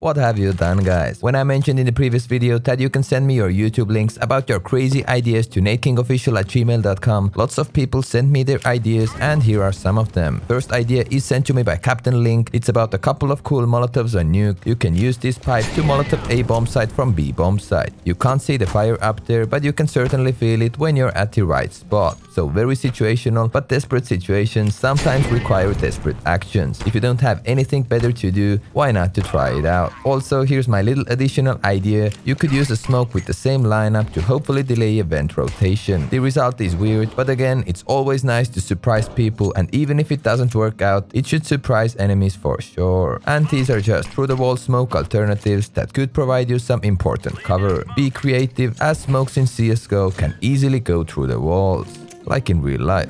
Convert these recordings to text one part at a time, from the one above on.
What have you done, guys? When I mentioned in the previous video that you can send me your YouTube links about your crazy ideas to nadekingofficial@gmail.com, lots of people sent me their ideas and here are some of them. First idea is sent to me by Captain Link. It's about a couple of cool molotovs on Nuke. You can use this pipe to molotov A bomb site from B bomb site. You can't see the fire up there, but you can certainly feel it when you're at the right spot. So very situational, but desperate situations sometimes require desperate actions. If you don't have anything better to do, why not to try it out? Also, here's my little additional idea. You could use a smoke with the same lineup to hopefully delay event rotation. The result is weird, but again, it's always nice to surprise people, and even if it doesn't work out, it should surprise enemies for sure. And these are just through-the-wall smoke alternatives that could provide you some important cover. Be creative, as smokes in CSGO can easily go through the walls, like in real life.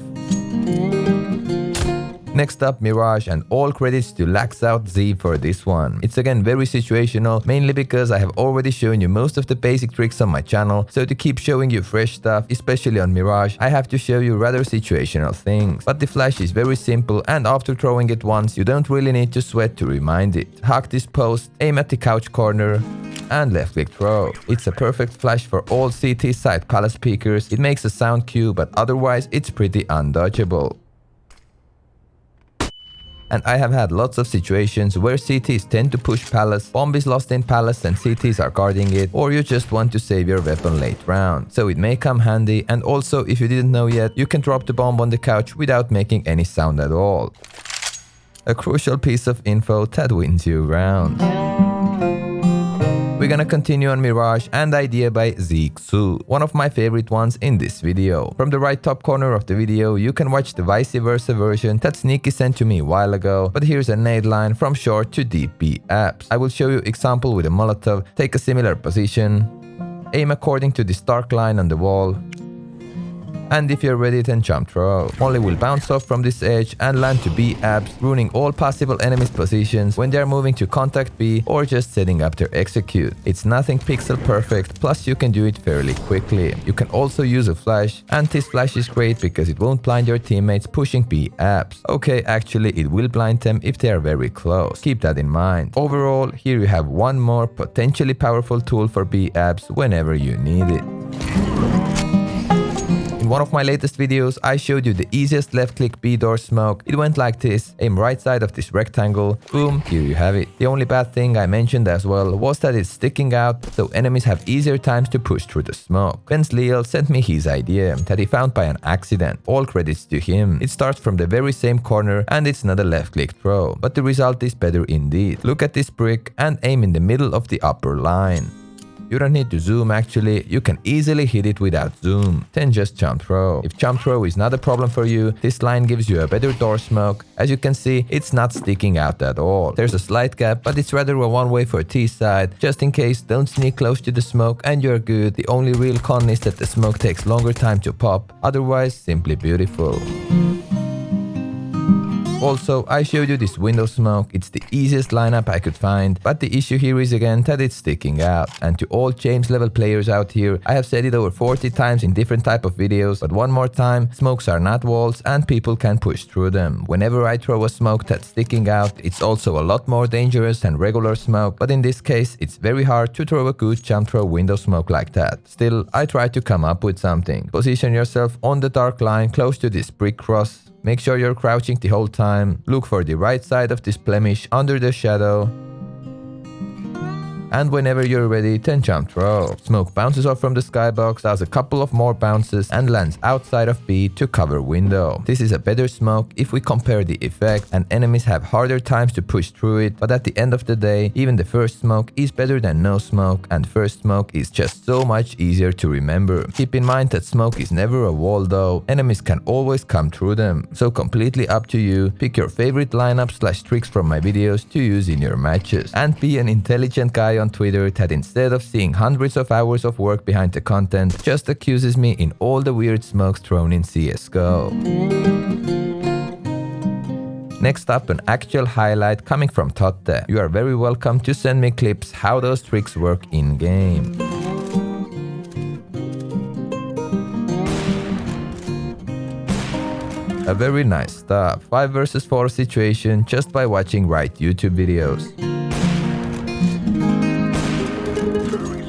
Next up, Mirage, and all credits to LaxOutZ for this one. It's again very situational, mainly because I have already shown you most of the basic tricks on my channel, so to keep showing you fresh stuff, especially on Mirage, I have to show you rather situational things. But the flash is very simple, and after throwing it once, you don't really need to sweat to remind it. Hug this post, aim at the couch corner, and left click throw. It's a perfect flash for all CT side palace peekers. It makes a sound cue, but otherwise it's pretty undodgeable. And I have had lots of situations where CTs tend to push palace, bomb is lost in palace and CTs are guarding it, or you just want to save your weapon late round. So it may come handy, and also if you didn't know yet, you can drop the bomb on the couch without making any sound at all. A crucial piece of info that wins you rounds. We're gonna continue on Mirage and idea by Zixu, one of my favorite ones in this video. From the right top corner of the video, you can watch the vice versa version that Sneaky sent to me a while ago, but here's a nade line from short to deep B apps. I will show you example with a Molotov, take a similar position, aim according to this dark line on the wall, and if you're ready, then jump throw. Only will bounce off from this edge and land to B apps, ruining all possible enemies' positions when they are moving to contact B or just setting up their execute. It's nothing pixel perfect, plus you can do it fairly quickly. You can also use a flash, and this flash is great because it won't blind your teammates pushing B apps. Okay, actually it will blind them if they are very close. Keep that in mind. Overall, here you have one more potentially powerful tool for B apps whenever you need it. In one of my latest videos, I showed you the easiest left-click B door smoke. It went like this: aim right side of this rectangle, boom, here you have it. The only bad thing I mentioned as well was that it's sticking out, so enemies have easier times to push through the smoke. Ben's Leo sent me his idea that he found by an accident. All credits to him. It starts from the very same corner and it's not a left-click throw, but the result is better indeed. Look at this brick and aim in the middle of the upper line. You don't need to zoom actually, you can easily hit it without zoom, then just jump throw. If jump throw is not a problem for you, this line gives you a better door smoke. As you can see, it's not sticking out at all. There's a slight gap, but it's rather a one way for T side. Just in case, don't sneak close to the smoke and you're good. The only real con is that the smoke takes longer time to pop, otherwise simply beautiful. Also, I showed you this window smoke. It's the easiest lineup I could find, but the issue here is again that it's sticking out. And to all James level players out here, I have said it over 40 times in different type of videos, but one more time, smokes are not walls and people can push through them. Whenever I throw a smoke that's sticking out, it's also a lot more dangerous than regular smoke, but in this case, it's very hard to throw a good jump throw window smoke like that. Still, I try to come up with something. Position yourself on the dark line close to this brick cross. Make sure you're crouching the whole time. Look for the right side of this blemish under the shadow. And whenever you're ready, then jump throw. Smoke bounces off from the skybox, does a couple of more bounces and lands outside of B to cover window. This is a better smoke if we compare the effect, and enemies have harder times to push through it, but at the end of the day, even the first smoke is better than no smoke, and first smoke is just so much easier to remember. Keep in mind that smoke is never a wall though, enemies can always come through them. So completely up to you, pick your favorite lineup/tricks from my videos to use in your matches. And be an intelligent guy on Twitter that instead of seeing hundreds of hours of work behind the content, just accuses me in all the weird smokes thrown in CSGO. Next up, an actual highlight coming from Totte. You are very welcome to send me clips how those tricks work in-game. A very nice stuff. 5 versus 4 situation just by watching right YouTube videos.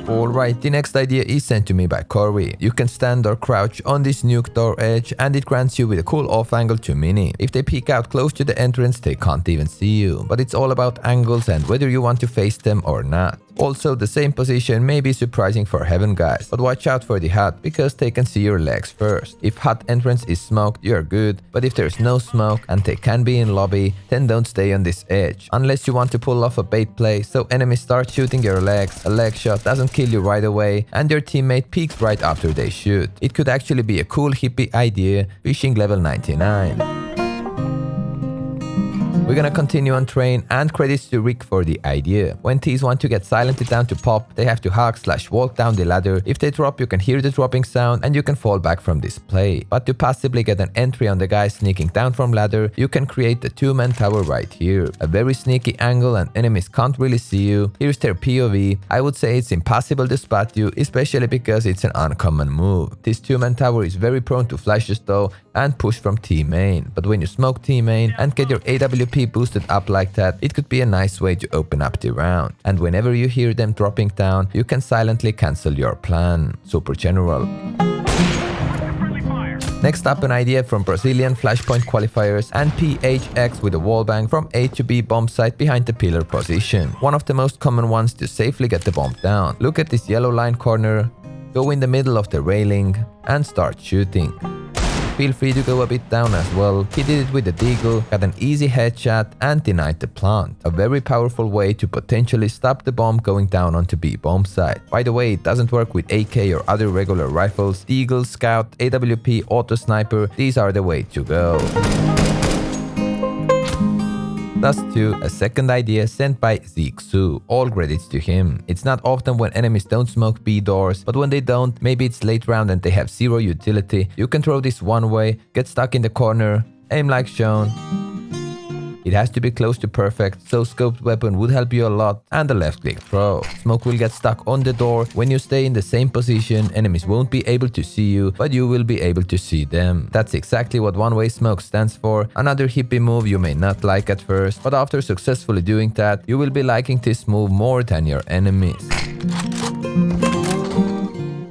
Alright, the next idea is sent to me by Corey. You can stand or crouch on this Nuke Door edge and it grants you with a cool off angle to mini. If they peek out close to the entrance, they can't even see you. But it's all about angles and whether you want to face them or not. Also, the same position may be surprising for Heaven guys, but watch out for the hut because they can see your legs first. If hut entrance is smoked, you're good, but if there's no smoke and they can be in lobby, then don't stay on this edge. Unless you want to pull off a bait play, so enemies start shooting your legs, a leg shot doesn't kill you right away, and your teammate peeks right after they shoot. It could actually be a cool hippie idea, fishing level 99. We're gonna continue on train, and credits to Rick for the idea. When T's want to get silently down to pop, they have to hug/walk down the ladder. If they drop, you can hear the dropping sound and you can fall back from this play. But to possibly get an entry on the guy sneaking down from ladder, you can create the 2-man tower right here. A very sneaky angle and enemies can't really see you. Here's their POV. I would say it's impossible to spot you, especially because it's an uncommon move. This 2-man tower is very prone to flashes though and push from T main. But when you smoke T main and get your AWP boosted up like that, it could be a nice way to open up the round. And whenever you hear them dropping down, you can silently cancel your plan. Super general. Next up, an idea from Brazilian Flashpoint qualifiers and PHX with a wallbang from A to B bomb site behind the pillar position. One of the most common ones to safely get the bomb down. Look at this yellow line corner, go in the middle of the railing and start shooting. Feel free to go a bit down as well. He did it with the deagle, got an easy headshot and denied the plant. A very powerful way to potentially stop the bomb going down onto B bomb site. By the way, it doesn't work with AK or other regular rifles. Deagle, Scout, AWP, Auto Sniper, these are the way to go. Thus too, a second idea sent by Zeke Su. All credits to him. It's not often when enemies don't smoke B doors, but when they don't, maybe it's late round and they have zero utility, you can throw this one way, get stuck in the corner, aim like shown. It has to be close to perfect, so scoped weapon would help you a lot, and a left click throw. Smoke will get stuck on the door. When you stay in the same position, enemies won't be able to see you, but you will be able to see them. That's exactly what one-way smoke stands for. Another hippie move you may not like at first, but after successfully doing that, you will be liking this move more than your enemies.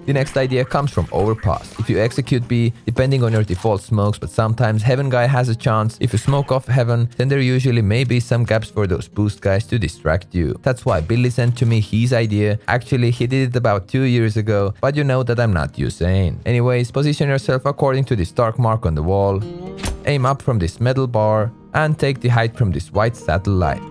The next idea comes from Overpass. If you execute B, depending on your default smokes, but sometimes Heaven guy has a chance. If you smoke off Heaven, then there usually may be some gaps for those boost guys to distract you. That's why Billy sent to me his idea. Actually, he did it about 2 years ago, but you know that I'm not Usain. Anyways, position yourself according to this dark mark on the wall. Aim up from this metal bar and take the height from this white satellite.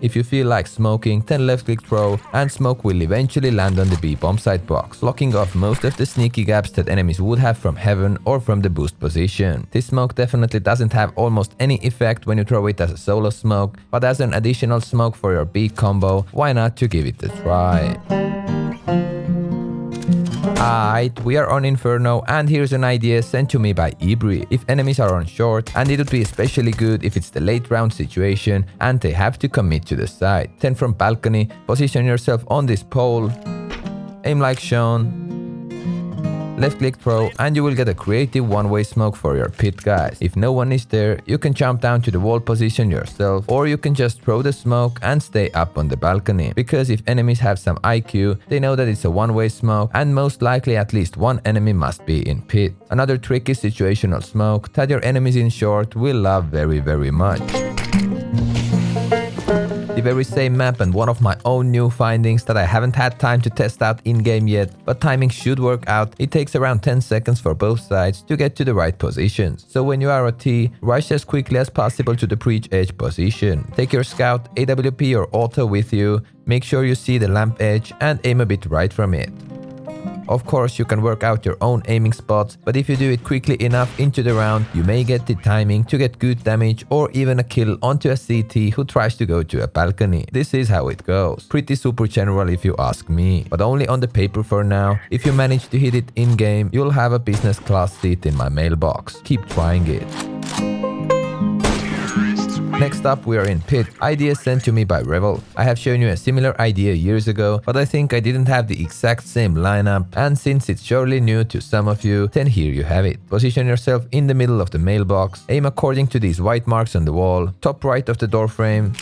If you feel like smoking, then left click throw and smoke will eventually land on the B bomb site box, blocking off most of the sneaky gaps that enemies would have from Heaven or from the boost position. This smoke definitely doesn't have almost any effect when you throw it as a solo smoke, but as an additional smoke for your B combo, why not to give it a try? Alright, we are on Inferno, and here's an idea sent to me by Ibri. If enemies are on short, and it would be especially good if it's the late round situation and they have to commit to the side. Then from balcony, position yourself on this pole, aim like shown, left click throw, and you will get a creative one-way smoke for your pit guys. If no one is there, you can jump down to the wall position yourself, or you can just throw the smoke and stay up on the balcony. Because if enemies have some IQ, they know that it's a one-way smoke, and most likely at least one enemy must be in pit. Another tricky situational smoke that your enemies in short will love very much. The very same map and one of my own new findings that I haven't had time to test out in-game yet, but timing should work out. It takes around 10 seconds for both sides to get to the right positions. So when you are a T, rush as quickly as possible to the breach edge position. Take your scout, AWP or auto with you, make sure you see the lamp edge and aim a bit right from it. Of course, you can work out your own aiming spots, but if you do it quickly enough into the round, you may get the timing to get good damage or even a kill onto a CT who tries to go to a balcony. This is how it goes. Pretty super general if you ask me, but only on the paper for now. If you manage to hit it in-game, you'll have a business class seat in my mailbox. Keep trying it. Next up, we are in pit. Idea sent to me by Revel. I have shown you a similar idea years ago, but I think I didn't have the exact same lineup, and since it's surely new to some of you, then here you have it. Position yourself in the middle of the mailbox, aim according to these white marks on the wall, top right of the door frame,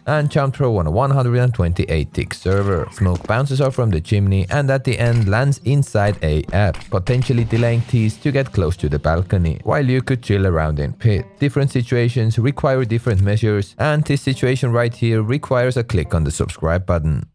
and jump throw on a 128 tick server. Smoke bounces off from the chimney and at the end lands inside a app, potentially delaying tees to get close to the balcony, while you could chill around in pit. Different situations require different measures, and this situation right here requires a click on the subscribe button.